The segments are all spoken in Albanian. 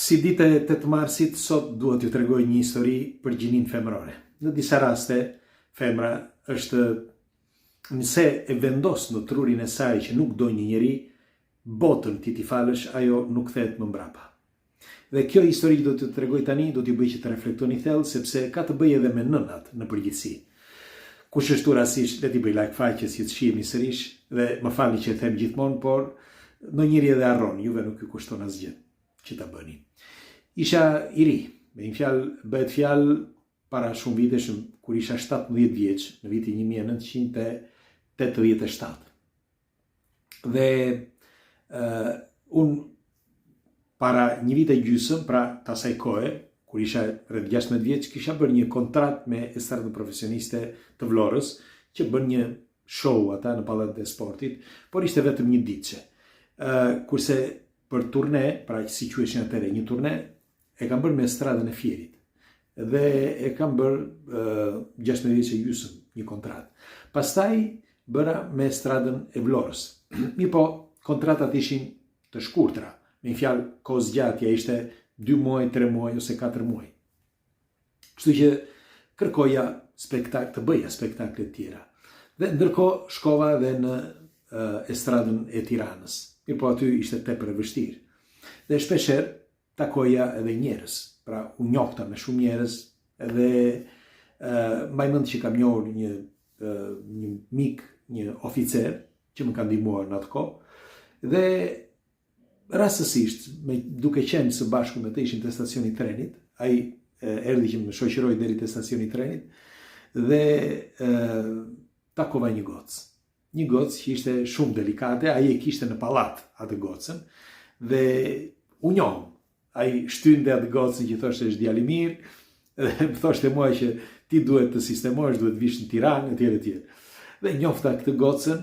Si ditë e 8 marsit, sot duhet t'ju tregoj një histori për gjinin femrore. Në disa raste, femra është nëse e vendos në trurin e saj që nuk do një njeri, botën ti falësh, ajo nuk kthehet më mbrapa. Dhe kjo histori që do t'ju tregoj tani, do t'ju bëj që të reflektoni thellë, sepse ka të bëjë edhe me nënat në përgjithësi. Kush është rastisht, le t'i bëj like faqes që të shihemi sërish, dhe më falni që e them gjithmonë, por ndonjëri edhe harron, juve nuk ju kushton asgjë që ta bëni. Isha i ri, me një fjalë bëhet fjalë para shumë vitesh, kur isha 17 vjeç, në vitin 1987. Dhe unë para një vit e gjysmë, pra të asaj kohe, kur isha rreth 16 vjeç, kisha bërë një kontratë me estradën profesioniste të Vlorës, që bën një show ata në Pallatin e Sportit, por ishte vetëm një ditëshe. Kurse për turne, pra si quheshin atëherë një turne, e kam bërë me estradën e Fierit. Dhe e kam bërë 16 vjeç e gjysmë një kontratë. Pastaj bëra me estradën e Vlorës. Po, kontratat ishin të shkurtra. Me një fjalë, kohë zgjatja ishte 2 muaj, 3 muaj ose 4 muaj. Kështu që kërkoja të bëja spektakle të tjera. Dhe ndërkohë shkova edhe në estradën e Tiranës. Po aty ishte tepër e vështirë. Dhe shpeshherë takoja edhe njerëz. Pra u njohta me shumë njerëz, edhe mbaj mend që kam njohur një mik, një oficer që më ka ndihmuar në atë kohë. Dhe rastësisht, duke qenë së bashku me të, ishim te stacioni i trenit, ai erdhi që më shoqëroi deri te stacioni i trenit dhe takova një gocë. Një gocë që ishte shumë delikate, ai e kishte në pallat atë gocën dhe u njohëm. Ai shtynte atë gocën që thoshte është djalë i mirë, dhe më thoshte mua që ti duhet të sistemohesh, duhet vish në Tiranë, etj. Dhe njofta këtë gocën,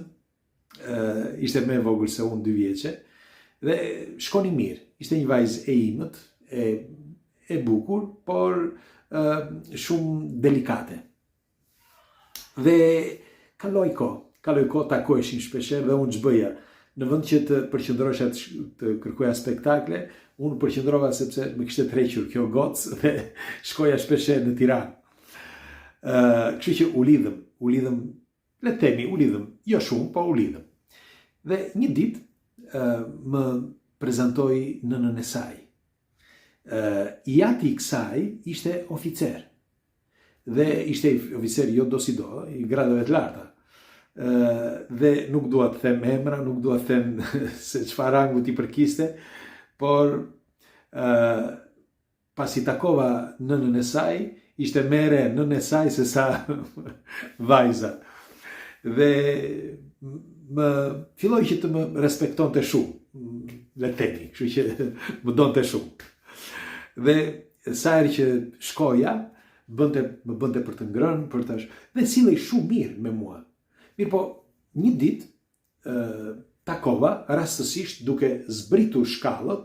ishte më e vogël se unë 2 vjeçe, dhe shkoni mirë. Ishte një vajzë e imët, e bukur, por shumë delikate. Dhe kaloi kohë, takoheshin shpeshherë dhe unë ç'bëja. Në vend që të përqendrohesha të kërkoja spektakle, unë përqendrova sepse më kishte tërhequr kjo gocë dhe shkoja shpeshherë në Tiranë. Kështu që u lidhëm, le të themi, jo shumë, po u lidhëm. Dhe një ditë më prezantoi nënën e saj. I ati i kësaj ishte oficer. Dhe ishte oficer jo do si do, i gradeve të larta. Dhe nuk dua të them emra, nuk dua të them se çfarë rangu ti përkiste, por pasi takova nënën e saj, ishte më e re nënën e saj se sa vajza. Dhe më filloi që të më respektonte shumë, le të themi, kështu që më donte shumë. Dhe sa herë që shkoja, më bënte për të ngrënë, dhe sillej shumë mirë me mua. Mirë po, një ditë takova rastësisht duke zbritur shkallët,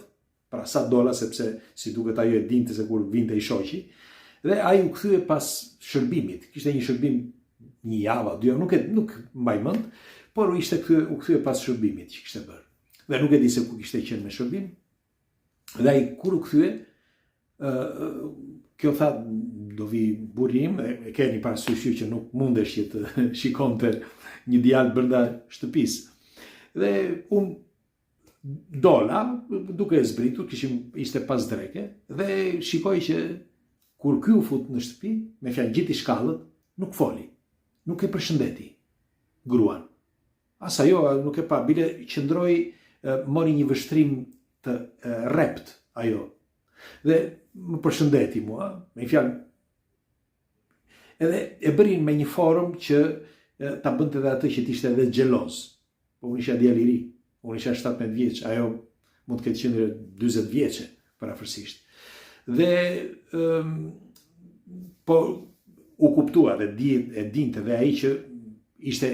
pra sa dola, sepse si duket ajo e dinte se kur vinte i shoqi, dhe ai u kthye pas shërbimit. Kishte një shërbim 1 javë, 2 javë, nuk mbaj mend, por u kthye pas shërbimit që kishte bërë. Dhe nuk e di se ku kishte qenë me shërbim. Dhe ai kur u kthye, kjo tha, do vi burim, e keni parasysh që nuk mundesh që të shikonte një djalë brenda shtëpisë. Dhe unë dola, duke e zbritur, ishte pas dreke, dhe shikoj që kur ky u fut në shtëpi, me fjalë gjiti shkallët, nuk foli, nuk e përshëndeti gruan. As ajo nuk e pa, bile qëndroi, mori një vështrim të rrept ajo. Dhe më përshëndeti mua, me fjalë, edhe e bërin me një formë që ta bënte edhe atë që t'ishte edhe xheloz. Po unë isha djalë i ri, unë isha 17 vjeç, ajo mund të ketë qenë 40 vjeçe parafërsisht. Dhe po u kuptua dhe e dinte dhe ai që ishte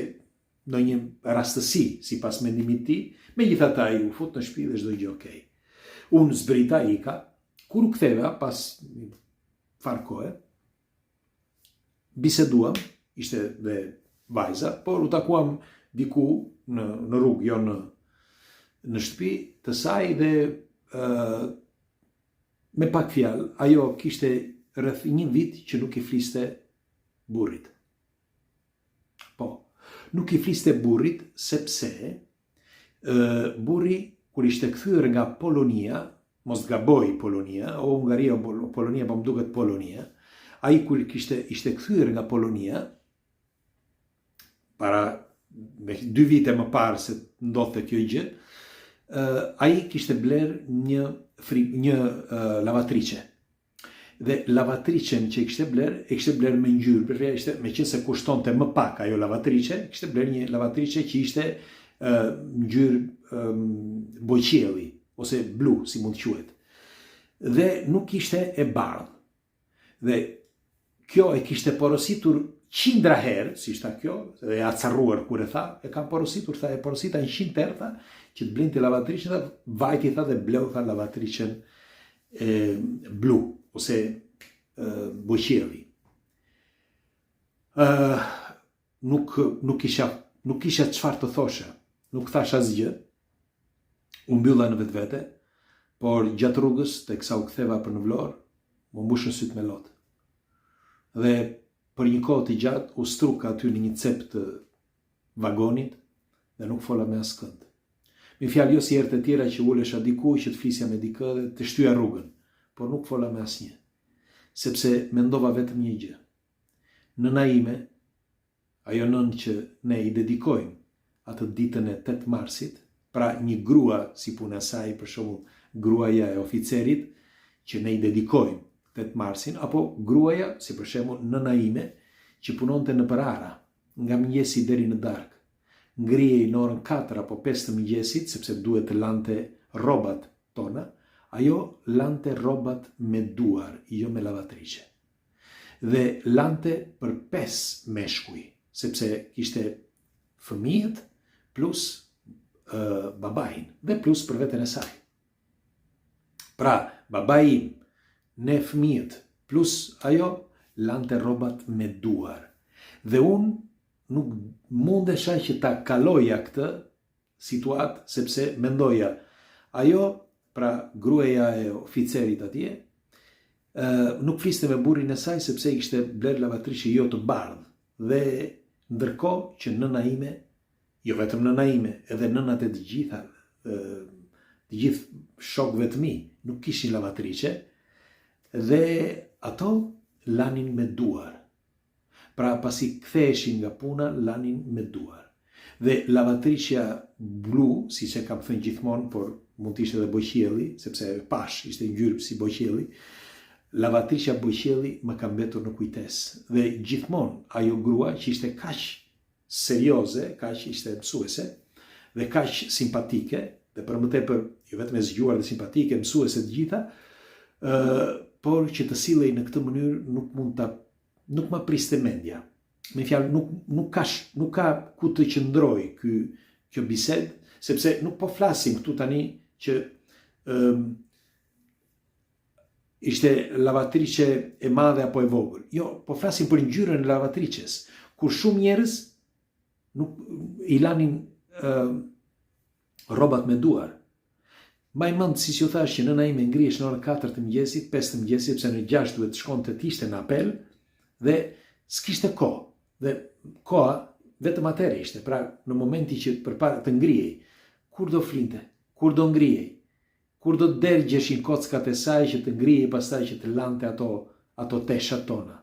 në një rastësi sipas mendimit të tij, megjithatë ai u fut në shtëpi dhe çdo gjë okej. Unë zbrita ika, kur u ktheva pas far kohe, biseduam, ishte dhe vajza, por u takuam diku në rrugë, jo në shtëpi të saj, dhe me pak fjalë, ajo kishte rreth 1 vit që nuk i fliste burrit. Po, nuk i fliste burrit sepse burri kur ishte kthyer nga Polonia, mos gaboj Polonia, o Hungaria o Polonia, po më duket Polonia, ai kur ishte kthyer nga Polonia para 2 vite më parë se ndodhte kjo gjë, ai kishte bler një lavatrice. Dhe lavatricen që e kishte bler me ngjyrë, përveç me qenë se kushtonte më pak ajo lavatrice, kishte bler një lavatrice që ishte ngjyrë bojqielli ose blu, si mund të quhet. Dhe nuk ishte e bardhë. Dhe kjo e kishte porositur 100 herë, si shta kjo, dhe e acarruar kur e tha, e kam porositur, tha, e porosita 100 herë, tha, që të blinte lavatricen, tha, vajti, tha, dhe bleu, tha, lavatricen blu, ose bojqielli. Nuk isha çfarë të thosha, nuk thash asgjë, u mbylla në vetvete, por gjatë rrugës, teksa u ktheva për në Vlorë, më mbushën sytë me lotë. Dhe për një kohë të gjatë u struka aty në një cep të vagonit dhe nuk fola me askënd. Me fjalë, jo si herët e tjera që ulesha diku, që të flisja me dikë dhe të shtyja rrugën, por nuk fola me asnjë, sepse mendova vetëm një gjë. Nëna ime, ajo nënë që ne i dedikojmë atë ditën e 8 marsit, pra një grua si puna saj, për shembull, gruaja e oficerit që ne i dedikojmë 8 marsin, apo gruaja, si për shembull nëna ime, që punonte në Përara, nga mëngjesi deri në darkë. Ngrihej në orën 4 apo 5 të mëngjesit, sepse duhet të lante rrobat tona, ajo lante rrobat me duar, jo me lavatrice. Dhe lante për 5 meshkuj, sepse kishte fëmijët plus babain, dhe plus për veten e saj. Pra, babai, ne fëmijët, plus ajo, lante rrobat me duar. Dhe unë nuk mundesha që ta kaloja këtë situatë, sepse mendoja, ajo, pra gruaja e oficerit atje, nuk fliste me burrin e saj, sepse i kishte bler lavatrice jo të bardhë. Dhe ndërkohë që nëna ime, jo vetëm nëna ime, edhe nënat e të gjithë shokëve të mi, nuk kishin lavatrice, dhe ato lanin me duar. Pra pasi ktheheshin nga puna, lanin me duar. Dhe lavatricia blu, si që kam thënë gjithmonë, por mund të ishte edhe bojqielli, sepse pash ishte ngjyrë si bojqielli, lavatricia bojqielli më ka mbetur në kujtesë. Dhe gjithmonë ajo grua që ishte kaq serioze, kaq ishte mësuese, dhe kaq simpatike, dhe për më tepër jo vetëm e zgjuar dhe simpatike, mësuese të gjitha, por që të sillej në këtë mënyrë nuk ma priste mendja. Me fjalë, nuk ka ku të qëndroj kjo bisedë, sepse nuk po flasim këtu tani që ishte lavatrice e madhe apo e vogël. Jo, po flasim për ngjyrën e lavatrices, kur shumë njerëz i lanin rrobat me duar. Mbaj mend, si ju thash, që nëna ime ngrihesh në orën 4 të mëngjesit, 5 të mëngjesit, sepse në 6 duhet të shkonte të ishte në apel, dhe s'kishte kohë. Dhe koha vetëm atëherë ishte, pra në momenti që përpara të ngrihej, kur do flinte, kur do ngrihej, kur do dergjeshin kockat e saj që të ngrihej, pastaj që të lante ato teshat tona,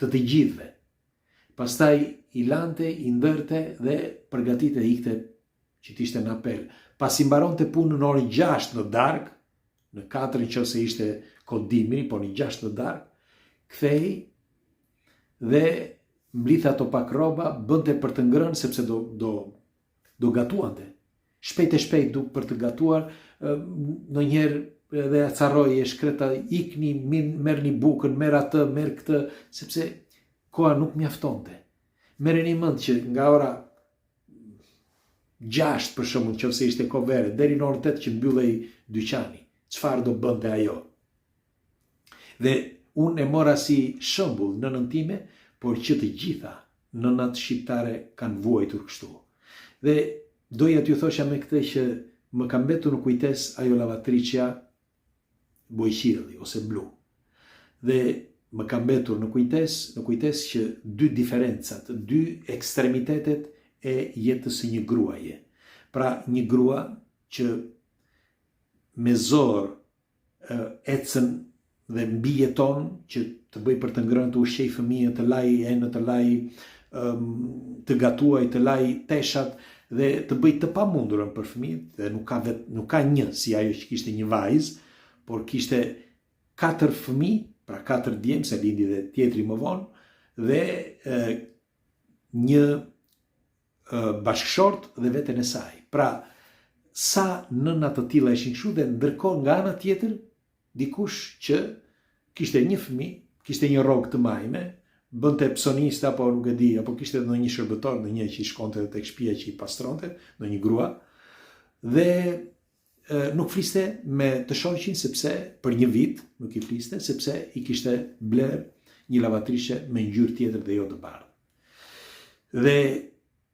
të gjithëve. Pastaj i lante, i ndërte dhe përgatite ikte që t'ishte në apel. Pas i mbaronte punën në orën 6 në darkë, në 4 nëse ishte kodimri, po në 6 në darkë, kthehej dhe mblidhte ato pak rroba, bënte për të ngrënë sepse do gatuante. Shpejt e shpejt du për të gatuar, ndonjëherë edhe acarroi e shkreta, ikni, merrni bukën, merr atë, merr këtë, sepse koha nuk mjaftonte. Merreni mend që nga ora 6 për shembull, nëse ishte kohë vere, deri në orën 8 që mbyllej dyqani, çfarë do bënte ajo? Dhe unë e mora si shembull nënën time, por që të gjitha nënat shqiptare kanë vuajtur kështu. Dhe doja t'ju thosha me këtë që më ka mbetur në kujtesë ajo lavatricia bojqielli ose blu. Dhe më ka mbetur në kujtes që dy diferencat, dy ekstremitetet e jetës së një gruaje. Pra një grua që me zor ecën dhe mbi jeton që të bëj për të ngrënë, të ushqej fëmijën, të laj enë, të laj të gatuaj, të laj teshat dhe të bëj të pamundurën për fëmijët, dhe nuk ka një si ajo që kishte një vajzë, por kishte 4 fëmijë, pra 4 djemë, se lindi dhe tjetri më vonë, dhe një bashkëshort dhe veten e saj. Pra, sa nëna të tilla ishin kështu, dhe ndërkohë nga ana tjetër, dikush që kishte një fëmijë, kishte një rrogë të majme, bënte psoniste apo nuk e di, apo kishte ndonjë shërbëtor, ndonjë që i shkonte tek shtëpia që i pastronte, ndonjë grua, dhe nuk fliste me të shoqin sepse për një vit nuk i fliste sepse i kishte bler një lavatrishe me ngjyrë tjetër dhe jo të bardhë. Dhe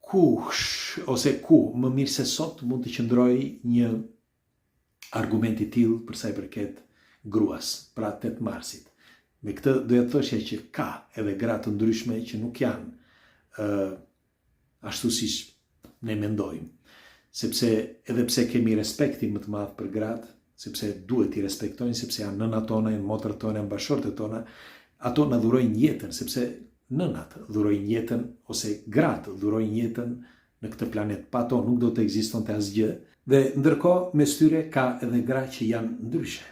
ku më mirë se sot mund të qëndroj një argument i tillë për sa i përket gruas, pra 8 marsit. Me këtë doja të thoshja që ka edhe gra të ndryshme që nuk janë ashtu siç ne mendojmë. Sepse edhe pse kemi respektin më të madh për gratë, sepse duhet i respektojnë, sepse janë nënat tona, janë motrat tona, janë bashkëshortet tona, ato na dhurojnë jetën, sepse nënat dhurojnë jetën ose gratë dhurojnë jetën në këtë planet. Pa ato nuk do të ekzistonte asgjë. Dhe ndërkohë mes tyre ka edhe gra që janë ndryshe.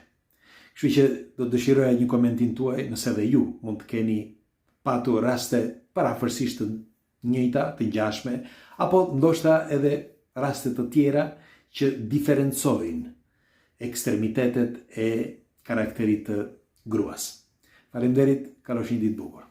Kështu që do të dëshiroja një komentin tuaj nëse edhe ju mund të keni patur raste parafërsisht të njëjta, të ngjashme, apo ndoshta edhe raste të tjera që diferencojnë ekstremitetet e karakterit të gruas. Faleminderit, kalofshi një ditë bukur.